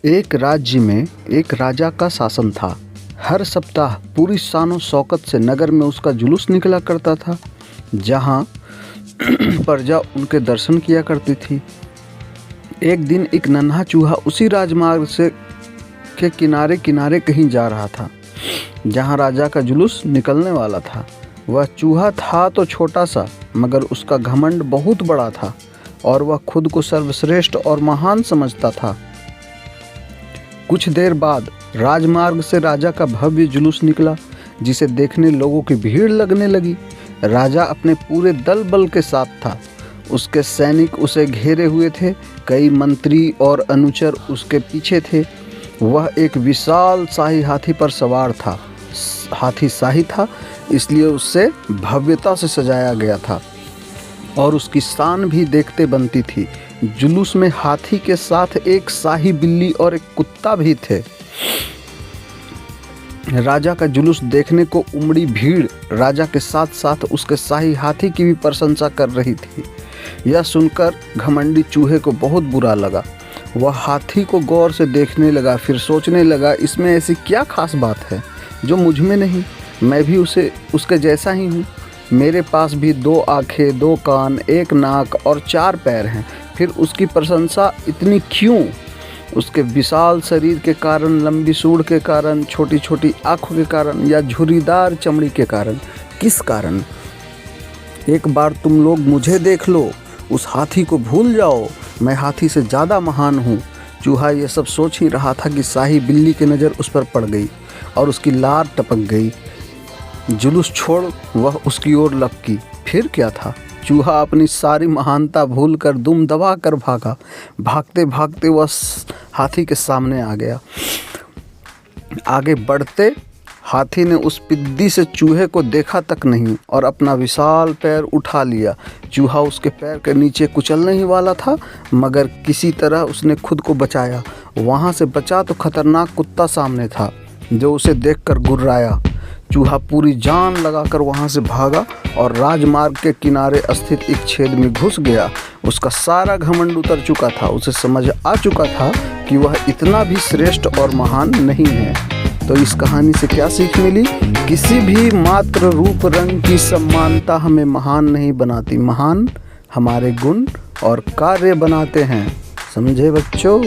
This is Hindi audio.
एक राज्य में एक राजा का शासन था। हर सप्ताह पूरी शानो शौकत से नगर में उसका जुलूस निकला करता था, जहाँ प्रजा उनके दर्शन किया करती थी। एक दिन एक नन्हा चूहा उसी राजमार्ग से के किनारे किनारे कहीं जा रहा था, जहाँ राजा का जुलूस निकलने वाला था। वह चूहा था तो छोटा सा, मगर उसका घमंड बहुत बड़ा था और वह खुद को सर्वश्रेष्ठ और महान समझता था। कुछ देर बाद राजमार्ग से राजा का भव्य जुलूस निकला, जिसे देखने लोगों की भीड़ लगने लगी। राजा अपने पूरे दल बल के साथ था। उसके सैनिक उसे घेरे हुए थे। कई मंत्री और अनुचर उसके पीछे थे। वह एक विशाल शाही हाथी पर सवार था। हाथी शाही था, इसलिए उससे भव्यता से सजाया गया था और उसकी शान भी देखते बनती थी। जुलूस में हाथी के साथ एक शाही बिल्ली और एक कुत्ता भी थे। राजा का जुलूस देखने को उमड़ी भीड़ राजा के साथ साथ उसके शाही हाथी की भी प्रशंसा कर रही थी। यह सुनकर घमंडी चूहे को बहुत बुरा लगा। वह हाथी को गौर से देखने लगा, फिर सोचने लगा, इसमें ऐसी क्या खास बात है जो मुझ में नहीं। मैं भी उसके जैसा ही हूँ। मेरे पास भी 2 आँखें, 2 कान, 1 नाक और 4 पैर हैं। फिर उसकी प्रशंसा इतनी क्यों? उसके विशाल शरीर के कारण, लंबी सूंड के कारण, छोटी छोटी आँखों के कारण, या झुर्रीदार चमड़ी के कारण? किस कारण? एक बार तुम लोग मुझे देख लो, उस हाथी को भूल जाओ। मैं हाथी से ज़्यादा महान हूँ। चूहा ये सब सोच ही रहा था कि शाही बिल्ली की नज़र उस पर पड़ गई और उसकी लार टपक गई। जुलूस छोड़ वह उसकी ओर लपकी। फिर क्या था? चूहा अपनी सारी महानता भूलकर दुम दबा कर भागा। भागते भागते वह हाथी के सामने आ गया। आगे बढ़ते हाथी ने उस पिद्दी से चूहे को देखा तक नहीं और अपना विशाल पैर उठा लिया। चूहा उसके पैर के नीचे कुचलने ही वाला था, मगर किसी तरह उसने खुद को बचाया। वहाँ से बचा तो खतरनाक कुत्ता सामने था, जो उसे देखकर गुर्राया। चूहा पूरी जान लगाकर वहाँ से भागा और राजमार्ग के किनारे स्थित एक छेद में घुस गया। उसका सारा घमंड उतर चुका था। उसे समझ आ चुका था कि वह इतना भी श्रेष्ठ और महान नहीं है। तो इस कहानी से क्या सीख मिली? किसी भी मात्र रूप रंग की समानता हमें महान नहीं बनाती। महान हमारे गुण और कार्य बनाते हैं। समझे बच्चों?